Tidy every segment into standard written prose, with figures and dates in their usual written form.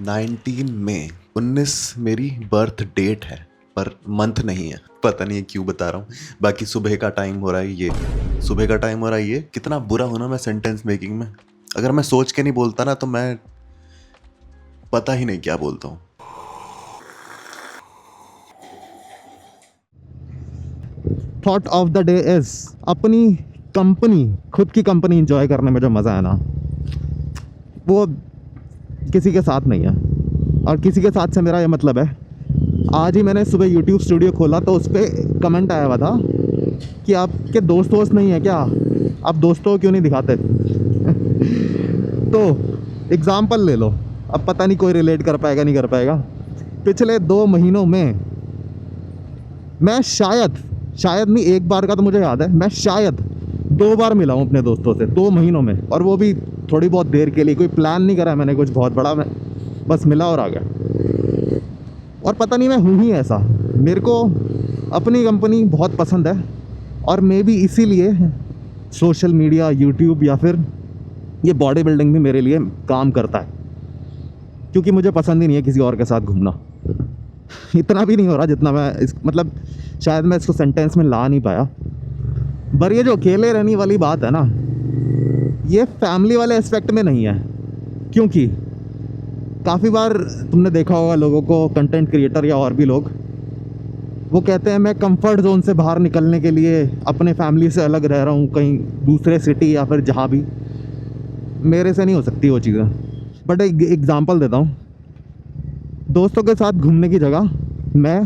19 मई 19 मेरी birth date है per month नहीं है। पता नहीं क्यों बता रहा हूँ। बाकी सुबह का टाइम हो रहा है, ये सुबह का टाइम हो रहा है। ये कितना बुरा हूं ना मैं सेंटेंस मेकिंग में। अगर मैं सोच के नहीं बोलता ना तो मैं पता ही नहीं क्या बोलता हूँ। Thought of the day is अपनी कंपनी, खुद की कंपनी इंजॉय करने में जो मज़ा है ना, वो किसी के साथ नहीं है। और किसी के साथ से मेरा ये मतलब है, आज ही मैंने सुबह YouTube स्टूडियो खोला तो उस पर कमेंट आया हुआ था कि आपके दोस्त नहीं है क्या, आप दोस्तों को क्यों नहीं दिखाते। तो एग्ज़ाम्पल ले लो, अब पता नहीं कोई रिलेट कर पाएगा नहीं कर पाएगा। पिछले 2 महीनों में मैं शायद नहीं, एक बार का तो मुझे याद है, मैं शायद 2 बार मिला हूँ अपने दोस्तों से 2 महीनों में, और वो भी थोड़ी बहुत देर के लिए। कोई प्लान नहीं करा मैंने कुछ बहुत बड़ा, मैं बस मिला और आ गया। और पता नहीं मैं हूँ ही ऐसा, मेरे को अपनी कंपनी बहुत पसंद है। और मे बी इसीलिए सोशल मीडिया, यूट्यूब या फिर ये बॉडी बिल्डिंग भी मेरे लिए काम करता है, क्योंकि मुझे पसंद ही नहीं है किसी और के साथ घूमना। इतना भी नहीं हो रहा जितना मैं मतलब शायद मैं इसको सेंटेंस में ला नहीं पाया। पर ये जो अकेले रहने वाली बात है ना, ये फैमिली वाले एस्पेक्ट में नहीं है। क्योंकि काफ़ी बार तुमने देखा होगा लोगों को, कंटेंट क्रिएटर या और भी लोग, वो कहते हैं मैं कंफर्ट जोन से बाहर निकलने के लिए अपने फैमिली से अलग रह रहा हूँ कहीं दूसरे सिटी या फिर जहाँ भी। मेरे से नहीं हो सकती वो चीज़ें। बट एक एग्ज़ाम्पल देता हूँ, दोस्तों के साथ घूमने की जगह मैं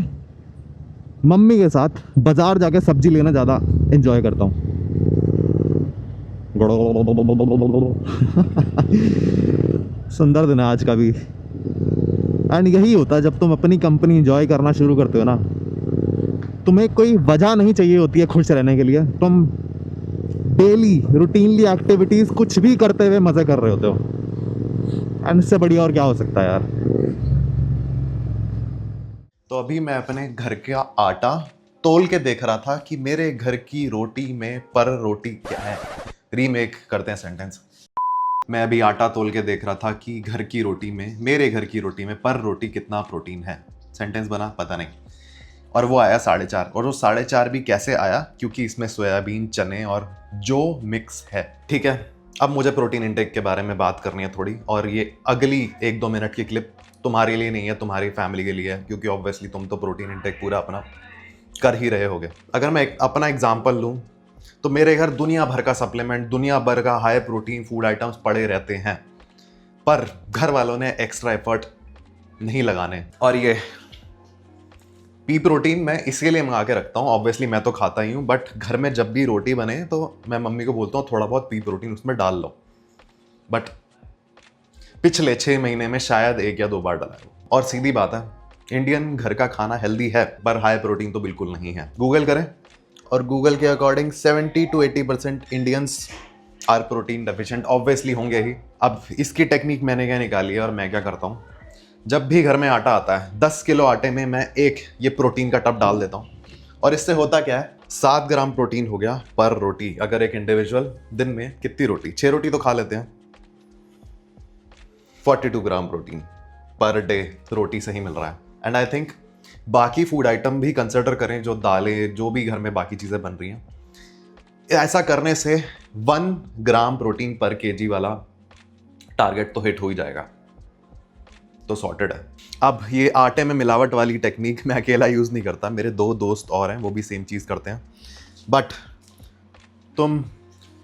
मम्मी के साथ बाज़ार जाके सब्ज़ी लेना ज़्यादा एंजॉय करता हूँ। सुंदर दिन है आज का भी। एंड यही होता है जब तुम अपनी कंपनी एंजॉय करना शुरू करते हो ना, तुम्हें कोई वजह नहीं चाहिए होती है खुश रहने के लिए। तुम डेली रूटीनली एक्टिविटीज़ कुछ भी करते हुए मज़े कर रहे होते हो। एंड इससे बढ़िया और क्या हो सकता है यार। तो अभी मैं अपने घर का आटा तोल के देख रहा था कि मेरे घर की रोटी में पर रोटी क्या है। रीमेक करते हैं सेंटेंस। मैं अभी आटा तोल के देख रहा था कि घर की रोटी में, मेरे घर की रोटी में पर रोटी कितना प्रोटीन है। सेंटेंस बना पता नहीं। और वो आया 4.5। और वो 4.5 भी कैसे आया, क्योंकि इसमें सोयाबीन, चने और जो मिक्स है। ठीक है, अब मुझे प्रोटीन इंटेक के बारे में बात करनी है थोड़ी। और ये अगली 1-2 मिनट की क्लिप तुम्हारे लिए नहीं है, तुम्हारी फैमिली के लिए है, क्योंकि ऑब्वियसली तुम तो प्रोटीन इंटेक पूरा अपना कर ही रहे होगे। अगर मैं अपना एग्जाम्पल लूँ तो मेरे घर दुनिया भर का सप्लीमेंट, दुनिया भर का हाई प्रोटीन फूड आइटम्स पड़े रहते हैं, पर घर वालों ने एक्स्ट्रा एफर्ट नहीं लगाने। और ये पी प्रोटीन मैं इसीलिए मंगा के रखता हूँ। ऑब्वियसली मैं तो खाता ही हूँ, बट घर में जब भी रोटी बने तो मैं मम्मी को बोलता हूँ थोड़ा बहुत पी प्रोटीन उसमें डाल लो। बट पिछले 6 महीने में शायद 1 या 2 बार डाला है। और सीधी बात है, इंडियन घर का खाना हेल्दी है, पर हाई प्रोटीन तो बिल्कुल नहीं है। गूगल करें और गूगल के according 70 to 80% Indians are protein deficient. Obviously होंगे ही। अब इसकी टेक्निक मैंने क्या निकाली है और मैं क्या करता हूँ, जब भी घर में आटा आता है 10 किलो आटे में मैं एक ये प्रोटीन का टब डाल देता हूँ। और इससे होता क्या है, 7 ग्राम प्रोटीन हो गया पर रोटी। अगर एक इंडिविजुअल दिन में कितनी रोटी, 6 रोटी तो खा लेते हैं, 42 ग्राम प्रोटीन पर डे रोटी से ही मिल रहा है। एंड आई थिंक बाकी फूड आइटम भी कंसिडर करें, जो दालें, जो भी घर में बाकी चीज़ें बन रही हैं, ऐसा करने से 1 ग्राम प्रोटीन पर केजी वाला टारगेट तो हिट हो ही जाएगा। तो सॉर्टेड है। अब ये आटे में मिलावट वाली टेक्निक मैं अकेला यूज़ नहीं करता, मेरे 2 दोस्त और हैं, वो भी सेम चीज़ करते हैं। बट तुम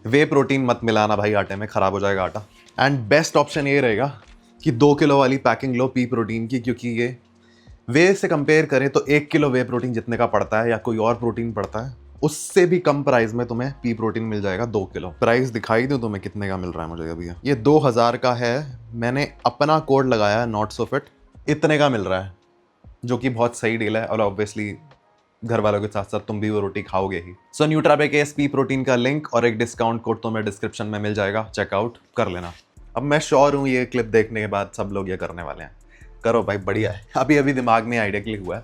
वे प्रोटीन मत मिलाना भाई आटे में, ख़राब हो जाएगा आटा। एंड बेस्ट ऑप्शन ये रहेगा कि 2 किलो वाली पैकिंग लो पी प्रोटीन की, क्योंकि ये वे से कंपेयर करें तो 1 किलो वे प्रोटीन जितने का पड़ता है या कोई और प्रोटीन पड़ता है, उससे भी कम प्राइस में तुम्हें पी प्रोटीन मिल जाएगा 2 किलो। प्राइस दिखाई दूं तुम्हें कितने का मिल रहा है मुझे अभी। ये 2000 का है, मैंने अपना कोड लगाया है नॉट सो फिट, इतने का मिल रहा है, जो कि बहुत सही डील है। और ऑब्वियसली घर वालों के साथ साथ तुम भी वो रोटी खाओगे ही। सो न्यूट्राबेक पी प्रोटीन का लिंक और एक डिस्काउंट कोड तुम्हें डिस्क्रिप्शन में मिल जाएगा, चेकआउट कर लेना। अब मैं श्योर हूँ ये क्लिप देखने के बाद सब लोग ये करने वाले हैं। करो भाई, बढ़िया है। अभी अभी दिमाग में आइडिया क्लिक हुआ है।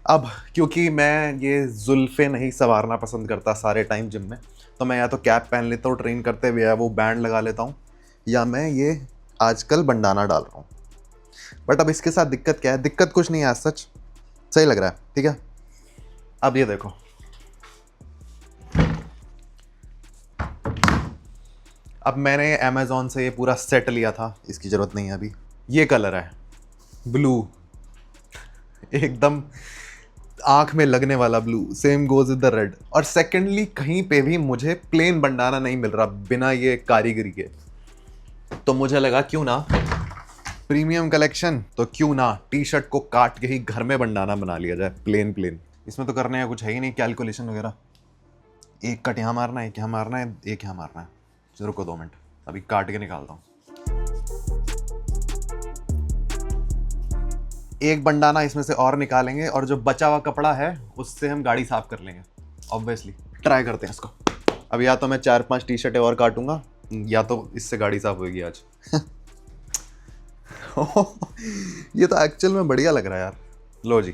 अब क्योंकि मैं ये जुल्फ़े नहीं संवारना पसंद करता सारे टाइम जिम में, तो मैं या तो कैप पहन लेता हूँ ट्रेन करते हुए, या वो बैंड लगा लेता हूँ, या मैं ये आजकल बंडाना डाल रहा हूँ। बट अब इसके साथ दिक्कत क्या है? दिक्कत कुछ नहीं है, आज सच सही लग रहा है, ठीक है। अब ये देखो, अब मैंने अमेज़ॉन से ये पूरा सेट लिया था, इसकी ज़रूरत नहीं है अभी। ये कलर है ब्लू, एकदम आंख में लगने वाला blue, same goes with the red. और सेकेंडली, कहीं पे भी मुझे प्लेन बंडाना नहीं मिल रहा बिना ये कारीगरी के, तो मुझे लगा क्यों ना प्रीमियम कलेक्शन, तो क्यों ना टी शर्ट को काट के ही घर में बंडाना बना लिया जाए, प्लेन प्लेन। इसमें तो करने का कुछ है ही नहीं, कैलकुलेशन वगैरह। एक कट यहाँ मारना है, एक यहाँ मारना है, एक यहाँ मारना है। चलो रुको 2 मिनट, अभी काट के निकालता हूँ। एक बंडाना इसमें से और निकालेंगे, और जो बचा हुआ कपड़ा है उससे हम गाड़ी साफ कर लेंगे ऑब्वियसली। ट्राई करते हैं इसको। अब या तो मैं 4-5 टी शर्टें और काटूंगा, या तो इससे गाड़ी साफ होगी आज। ये तो एक्चुअल में बढ़िया लग रहा है यार। लो जी,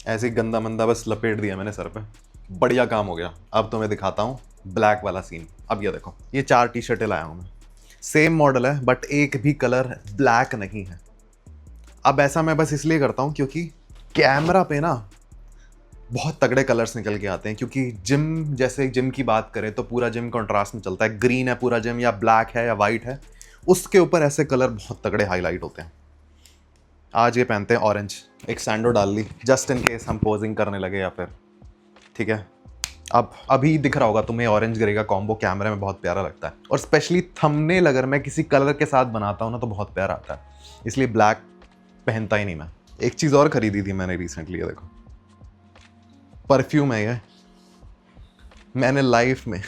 ऐसे ही गंदा मंदा बस लपेट दिया मैंने सर पे, बढ़िया काम हो गया। अब तो मैं दिखाता हूँ ब्लैक वाला सीन। अब ये देखो, ये 4 टी शर्टें लाया हूँ मैं, सेम मॉडल है बट एक भी कलर ब्लैक नहीं है। अब ऐसा मैं बस इसलिए करता हूँ क्योंकि कैमरा पे ना बहुत तगड़े कलर्स निकल के आते हैं, क्योंकि जिम, जैसे जिम की बात करें तो पूरा जिम कंट्रास्ट में चलता है। ग्रीन है पूरा जिम, या ब्लैक है या वाइट है, उसके ऊपर ऐसे कलर बहुत तगड़े हाईलाइट होते हैं। आज ये पहनते हैं ऑरेंज, एक सैंडो डाल ली जस्ट इन केस हम पोजिंग करने लगे या फिर, ठीक है। अब अभी दिख रहा होगा तुम्हें ऑरेंज ग्रे का कॉम्बो कैमरे में बहुत प्यारा लगता है, और स्पेशली थंबनेल अगर मैं किसी कलर के साथ बनाता हूँ ना तो बहुत प्यारा आता है, इसलिए ब्लैक पहनता ही नहीं मैं। एक चीज़ और खरीदी थी मैंने रिसेंटली, देखो परफ्यूम है ये। मैंने लाइफ में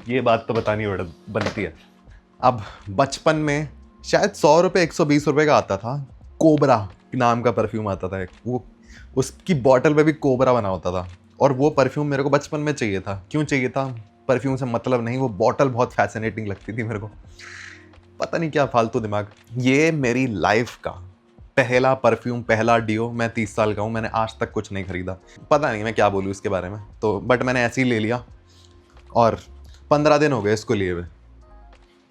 ये बात तो बतानी बनती है। अब बचपन में शायद 100 रुपये 120 रुपये का आता था, कोबरा नाम का परफ्यूम आता था एक, वो उसकी बॉटल पे भी कोबरा बना होता था, और वो परफ्यूम मेरे को बचपन में चाहिए था। क्यों चाहिए था? परफ्यूम से मतलब नहीं, वो बॉटल बहुत फैसिनेटिंग लगती थी मेरे को, पता नहीं क्या फालतू दिमाग। ये मेरी लाइफ का पहला परफ्यूम, पहला डियो। मैं 30 साल का हूँ, मैंने आज तक कुछ नहीं खरीदा, पता नहीं मैं क्या बोलूँ इसके बारे में, तो बट मैंने ऐसे ही ले लिया, और 15 दिन हो गए इसको लिए हुए।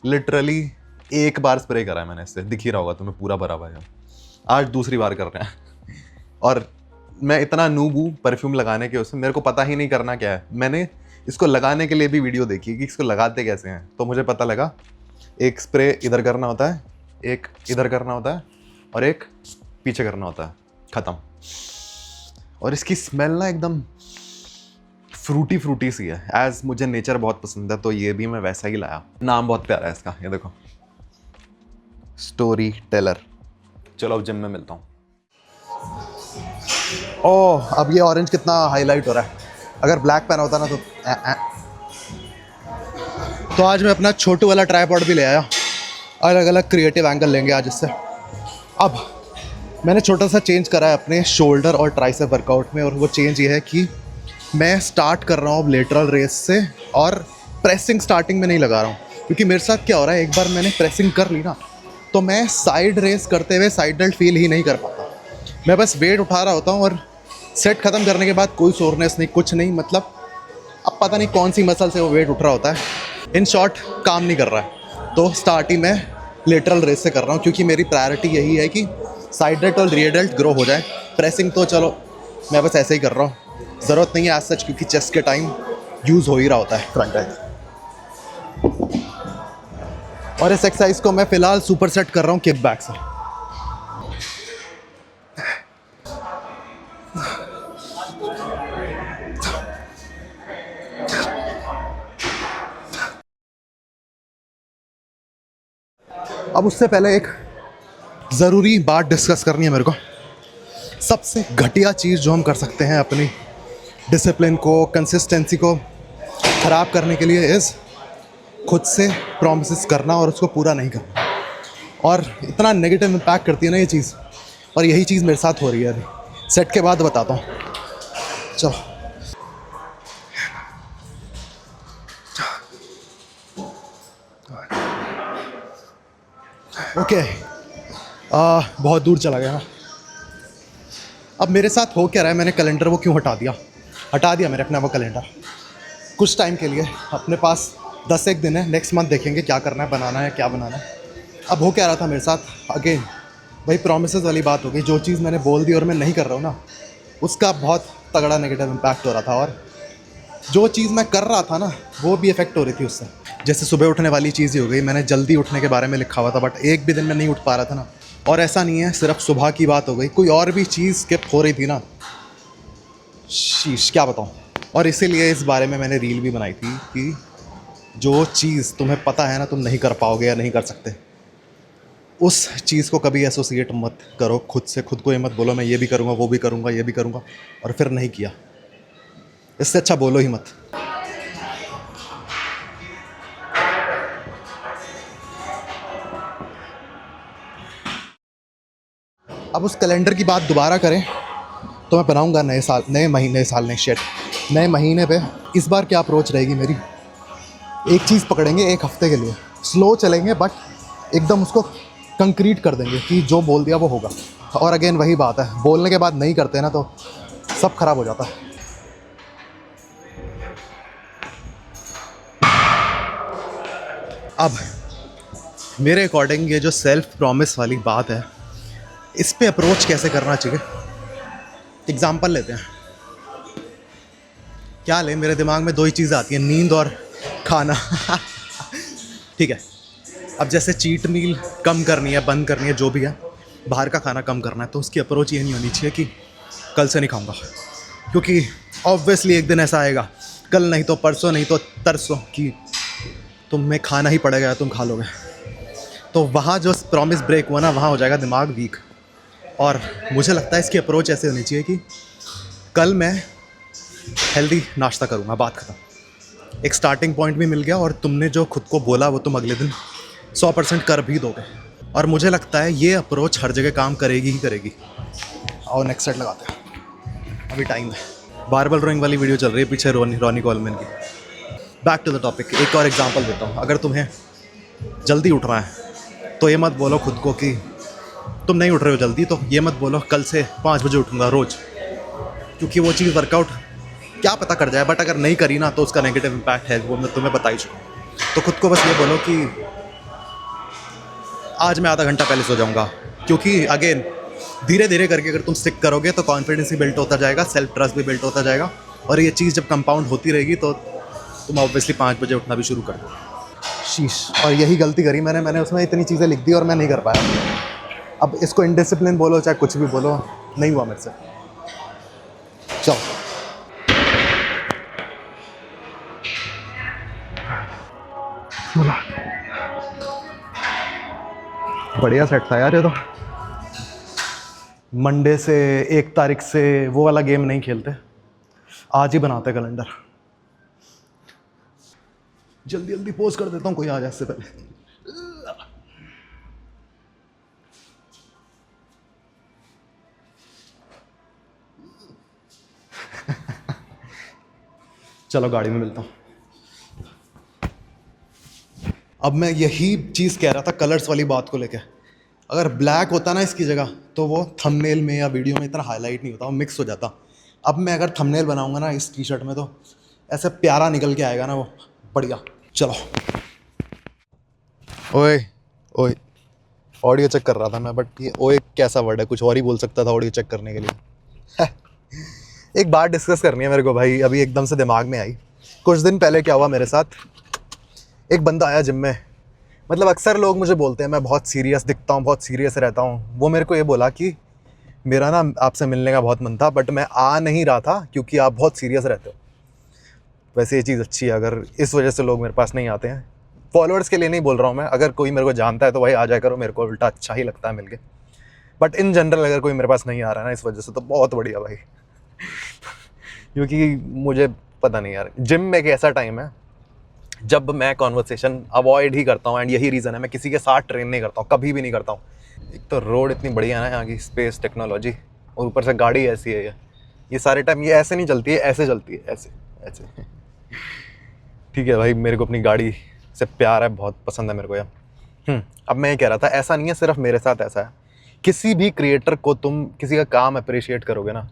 लिटरली एक बार स्प्रे करा है मैंने इससे, दिख ही रहा होगा तुम्हें पूरा भरा हुआ है। आज दूसरी बार कर रहे हैं और मैं इतना नूब हूँ परफ्यूम लगाने के, उसमें मेरे को पता ही नहीं करना क्या है। मैंने इसको लगाने के लिए भी वीडियो देखी कि इसको लगाते कैसे हैं, तो मुझे पता लगा एक स्प्रे इधर करना होता है, एक इधर करना होता है, और एक पीछे करना होता है, ख़त्म। और इसकी स्मेल ना एकदम फ्रूटी फ्रूटी सी है। एज मुझे नेचर बहुत पसंद है तो ये भी मैं वैसा ही लाया। नाम बहुत प्यारा है इसका, ये देखो, स्टोरी टेलर। चलो अब जिम में मिलता हूँ। ओह, अब ये ऑरेंज कितना हाईलाइट हो रहा है। अगर ब्लैक पहना होता ना तो आज मैं अपना छोटू वाला ट्राइपॉड भी ले आया। अलग अलग क्रिएटिव एंगल लेंगे आज इससे। अब मैंने छोटा सा चेंज करा है अपने शोल्डर और ट्राइसेप वर्कआउट में, और वो चेंज ये है कि मैं स्टार्ट कर रहा हूँ लेटरल रेस से, और प्रेसिंग स्टार्टिंग में नहीं लगा रहा हूँ, क्योंकि मेरे साथ क्या हो रहा है, एक बार मैंने प्रेसिंग कर ली ना तो मैं साइड रेस करते हुए साइड डेल्ट फील ही नहीं कर पाता। मैं बस वेट उठा रहा होता हूँ और सेट ख़त्म करने के बाद कोई सोरनेस नहीं, कुछ नहीं, मतलब अब पता नहीं कौन सी मसल से वो वेट उठ रहा होता है। इन शॉर्ट काम नहीं कर रहा है। तो स्टार्ट ही मैं लेटरल रेस से कर रहा हूँ, क्योंकि मेरी प्रायोरिटी यही है कि साइड डेल्ट और रियर डेल्ट ग्रो हो जाए। प्रेसिंग तो चलो मैं बस ऐसे ही कर रहा हूँ, ज़रूरत नहीं है एज सच, क्योंकि चेस्ट के टाइम यूज़ हो ही रहा होता है फ्रंट डेल्ट। और इस एक्सरसाइज को मैं फ़िलहाल सुपर सेट कर रहा हूँ किक बैक से। अब उससे पहले एक ज़रूरी बात डिस्कस करनी है मेरे को। सबसे घटिया चीज़ जो हम कर सकते हैं अपनी डिसिप्लिन को, कंसिस्टेंसी को ख़राब करने के लिए इज़ खुद से प्रॉमिसेस करना और उसको पूरा नहीं करना। और इतना नेगेटिव इम्पैक्ट करती है ना ये चीज़, और यही चीज़ मेरे साथ हो रही है अभी। सेट के बाद बताता हूँ, चलो। ओके, बहुत दूर चला गया। अब मेरे साथ हो क्या रहा है, मैंने कैलेंडर वो क्यों हटा दिया मैंने अपना वो कैलेंडर कुछ टाइम के लिए। अपने पास 10 एक दिन है, नेक्स्ट मंथ देखेंगे क्या करना है, बनाना है क्या बनाना है। अब हो क्या रहा था मेरे साथ अगेन, भाई प्रॉमिसेस वाली बात हो गई। जो चीज़ मैंने बोल दी और मैं नहीं कर रहा हूँ ना, उसका बहुत तगड़ा नेगेटिव इम्पैक्ट हो रहा था। और जो चीज़ मैं कर रहा था ना, वो भी इफेक्ट हो रही थी उससे। जैसे सुबह उठने वाली चीज़ ही हो गई। मैंने जल्दी उठने के बारे में लिखा हुआ था, बट एक भी दिन में नहीं उठ पा रहा था ना। और ऐसा नहीं है सिर्फ सुबह की बात हो गई, कोई और भी चीज़ स्किप हो रही थी ना, शीश क्या बताऊँ। और इसीलिए इस बारे में मैंने रील भी बनाई थी कि जो चीज़ तुम्हें पता है ना तुम नहीं कर पाओगे या नहीं कर सकते, उस चीज़ को कभी एसोसिएट मत करो खुद से। खुद को ये मत बोलो मैं ये भी करूँगा, वो भी करूँगा, ये भी करूँगा, और फिर नहीं किया। इससे अच्छा बोलो ही मत। अब उस कैलेंडर की बात दोबारा करें तो मैं बनाऊंगा नए शेट नए महीने पे। इस बार क्या अप्रोच रहेगी मेरी, एक चीज़ पकड़ेंगे एक हफ्ते के लिए, स्लो चलेंगे बट एकदम उसको कंक्रीट कर देंगे कि जो बोल दिया वो होगा। और अगेन वही बात है, बोलने के बाद नहीं करते ना तो सब खराब हो जाता है। अब मेरे अकॉर्डिंग ये जो सेल्फ प्रॉमिस वाली बात है, इस पे अप्रोच कैसे करना चाहिए, एग्जाम्पल लेते हैं। क्या ले, मेरे दिमाग में दो ही चीज़ें आती हैं, नींद और खाना। ठीक है, अब जैसे चीट मील कम करनी है, बंद करनी है, जो भी है, बाहर का खाना कम करना है, तो उसकी अप्रोच ये नहीं होनी चाहिए कि कल से नहीं खाऊंगा, क्योंकि ऑब्वियसली एक दिन ऐसा आएगा, कल नहीं तो परसों, नहीं तो तरसों, कि तुम्हें खाना ही पड़ेगा, तुम खा लोगे। तो वहाँ जो प्रॉमिस ब्रेक हुआ ना, वहाँ हो जाएगा दिमाग वीक। और मुझे लगता है इसकी अप्रोच ऐसे होनी चाहिए कि कल मैं हेल्दी नाश्ता करूँगा, बात ख़त्म। एक स्टार्टिंग पॉइंट भी मिल गया, और तुमने जो खुद को बोला वो तुम अगले दिन 100% कर भी दोगे। और मुझे लगता है ये अप्रोच हर जगह काम करेगी ही करेगी। और नेक्स्ट सेट लगाते हैं, अभी टाइम है। बारबल ड्राइंग वाली वीडियो चल रही है पीछे, रॉनी कॉलमैन की। बैक टू द टॉपिक, एक और एग्जांपल देता हूँ। अगर तुम्हें जल्दी उठना है तो ये मत बोलो खुद को कि तुम नहीं उठ रहे हो जल्दी, तो ये मत बोलो कल से 5 बजे उठूँगा रोज़, क्योंकि वो चीज़ वर्कआउट क्या पता कर जाए, बट अगर नहीं करी ना तो उसका नेगेटिव इम्पैक्ट है, वो मैं तुम्हें बता ही चुका। तो खुद को बस ये बोलो कि आज मैं आधा घंटा पहले सो जाऊँगा, क्योंकि अगेन धीरे धीरे करके अगर तुम स्टिक करोगे तो कॉन्फिडेंस भी बिल्ट होता जाएगा, सेल्फ ट्रस्ट भी बिल्ट होता जाएगा, और ये चीज़ जब कंपाउंड होती रहेगी तो तुम ऑब्वियसली 5 बजे उठना भी शुरू कर दो। शीश, और यही गलती करी मैंने उसमें इतनी चीज़ें लिख दी और मैं नहीं कर पाया। अब इसको इनडिसिप्लिन बोलो चाहे कुछ भी बोलो, नहीं हुआ मेरे से। चलो बढ़िया सेट था यार ये तो। मंडे से 1 तारीख से वो वाला गेम नहीं खेलते, आज ही बनाते कैलेंडर। जल्दी जल्दी पोस्ट कर देता हूँ, कोई आ जाए इससे पहले। चलो गाड़ी में मिलता हूँ। अब मैं यही चीज़ कह रहा था कलर्स वाली बात को लेके। अगर ब्लैक होता ना इसकी जगह तो वो थंबनेल में या वीडियो में इतना हाईलाइट नहीं होता, वो मिक्स हो जाता। अब मैं अगर थंबनेल बनाऊंगा ना इस टी शर्ट में तो ऐसे प्यारा निकल के आएगा ना वो, बढ़िया। चलो ओए ओए, ऑडियो चेक कर रहा था मैं, बट ये ओए कैसा वर्ड है, कुछ और ही बोल सकता था ऑडियो चेक करने के लिए। एक बात डिस्कस करनी है मेरे को भाई, अभी एकदम से दिमाग में आई। कुछ दिन पहले क्या हुआ मेरे साथ, एक बंदा आया जिम में। मतलब अक्सर लोग मुझे बोलते हैं मैं बहुत सीरियस दिखता हूँ, बहुत सीरियस रहता हूँ। वो मेरे को ये बोला कि मेरा ना आपसे मिलने का बहुत मन था, बट मैं आ नहीं रहा था क्योंकि आप बहुत सीरियस रहते हो। वैसे ये चीज़ अच्छी है, अगर इस वजह से लोग मेरे पास नहीं आते हैं। फॉलोअर्स के लिए नहीं बोल रहा हूँ मैं, अगर कोई मेरे को जानता है तो भाई आ जाया करो, मेरे को उल्टा अच्छा ही लगता है मिल के। बट इन जनरल अगर कोई मेरे पास नहीं आ रहा है ना इस वजह से, तो बहुत बढ़िया भाई। क्योंकि मुझे पता नहीं यार, जिम में एक ऐसा टाइम है जब मैं कॉन्वर्सेशन अवॉइड ही करता हूँ, एंड यही रीज़न है मैं किसी के साथ ट्रेन नहीं करता हूँ, कभी भी नहीं करता हूँ। एक तो रोड इतनी बढ़िया है ना यहाँ की, स्पेस, टेक्नोलॉजी, और ऊपर से गाड़ी ऐसी है ये सारे टाइम ये ऐसे नहीं चलती है, ऐसे चलती है, ऐसे ऐसे। ठीक है भाई, मेरे को अपनी गाड़ी से प्यार है, बहुत पसंद है मेरे को यार। अब मैं ये कह रहा था, ऐसा नहीं है सिर्फ मेरे साथ ऐसा है, किसी भी क्रिएटर को तुम किसी का काम अप्रिशिएट करोगे ना,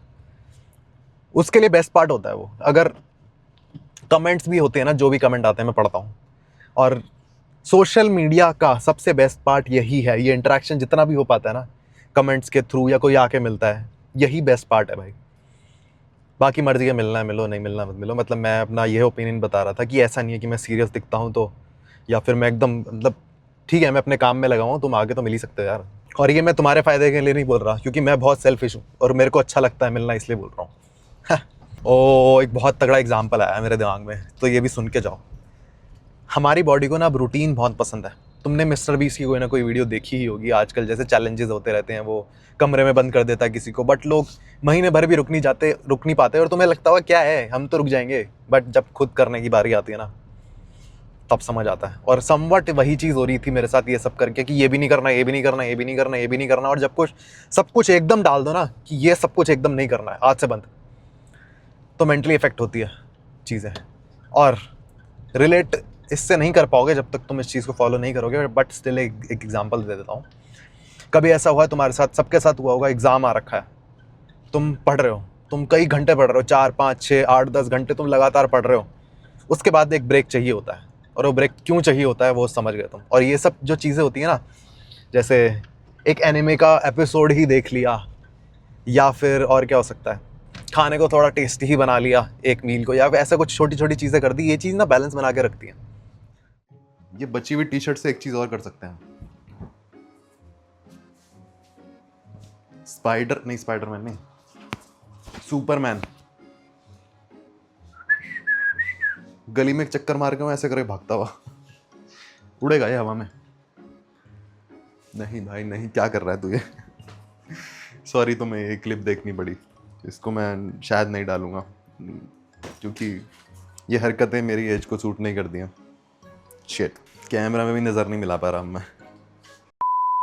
उसके लिए बेस्ट पार्ट होता है वो। अगर कमेंट्स भी होते हैं ना, जो भी कमेंट आते हैं मैं पढ़ता हूँ, और सोशल मीडिया का सबसे बेस्ट पार्ट यही है, ये इंटरेक्शन जितना भी हो पाता है ना कमेंट्स के थ्रू या कोई आके मिलता है, यही बेस्ट पार्ट है भाई। बाकी मर्जी है, मिलना है मिलो, नहीं मिलना मत मिलो। मतलब मैं अपना ये ओपिनियन बता रहा था कि ऐसा नहीं है कि मैं सीरियस दिखता हूँ तो, या फिर मैं एकदम मतलब ठीक है मैं अपने काम में लगा हूँ, तुम आगे तो मिल ही सकते हो यार। और ये मैं तुम्हारे फ़ायदे के लिए नहीं बोल रहा, क्योंकि मैं बहुत सेल्फिश हूँ और मेरे को अच्छा लगता है मिलना, इसलिए बोल रहा हूँ। ओ एक बहुत तगड़ा एग्जाम्पल आया मेरे दिमाग में, तो ये भी सुन के जाओ। हमारी बॉडी को ना अब रूटीन बहुत पसंद है। तुमने मिस्टर बीस्ट की कोई ना कोई वीडियो देखी ही होगी, आजकल जैसे चैलेंजेस होते रहते हैं, वो कमरे में बंद कर देता है किसी को, बट लोग महीने भर भी रुक नहीं पाते, और तुम्हें लगता होगा क्या है हम तो रुक जाएंगे, बट जब खुद करने की बारी आती है ना तब समझ आता है। और समवट वही चीज़ हो रही थी मेरे साथ ये सब करके, कि ये भी नहीं करना, ये भी नहीं करना, ये भी नहीं करना, ये भी नहीं करना, और जब कुछ सब कुछ एकदम डाल दो ना कि ये सब कुछ एकदम नहीं करना है, आज से बंद, तो मेंटली इफेक्ट होती है चीज़ें, और रिलेट इससे नहीं कर पाओगे जब तक तुम इस चीज़ को फॉलो नहीं करोगे। बट स्टिल एक एग्जांपल दे देता हूँ। कभी ऐसा हुआ है तुम्हारे साथ, सबके साथ हुआ होगा, एग्ज़ाम आ रखा है, तुम पढ़ रहे हो, तुम कई घंटे पढ़ रहे हो, 4 5 6 8 10 घंटे तुम लगातार पढ़ रहे हो, उसके बाद एक ब्रेक चाहिए होता है, और वो ब्रेक क्यों चाहिए होता है वो समझ गए तुम। और ये सब जो चीज़ें होती हैं ना, जैसे एक एनिमे का एपिसोड ही देख लिया, या फिर और क्या हो सकता है, खाने को थोड़ा टेस्टी ही बना लिया एक मील को, या फिर ऐसा कुछ छोटी छोटी चीज़ें कर दी, ये चीज़ ना बैलेंस बना के रखती है। ये बची हुई टी शर्ट से एक चीज़ और कर सकते हैं, स्पाइडरमैन नहीं, सुपरमैन गली में एक चक्कर मार के ऐसे करे भागता हुआ उड़ेगा ये हवा में। नहीं भाई नहीं, क्या कर रहा है तू ये? सॉरी, तुम्हें ये क्लिप देखनी पड़ी, इसको मैं शायद नहीं डालूंगा, क्योंकि ये हरकतें मेरी एज को सूट नहीं करती हैं। शिट, कैमरा में भी नज़र नहीं मिला पा रहा मैं।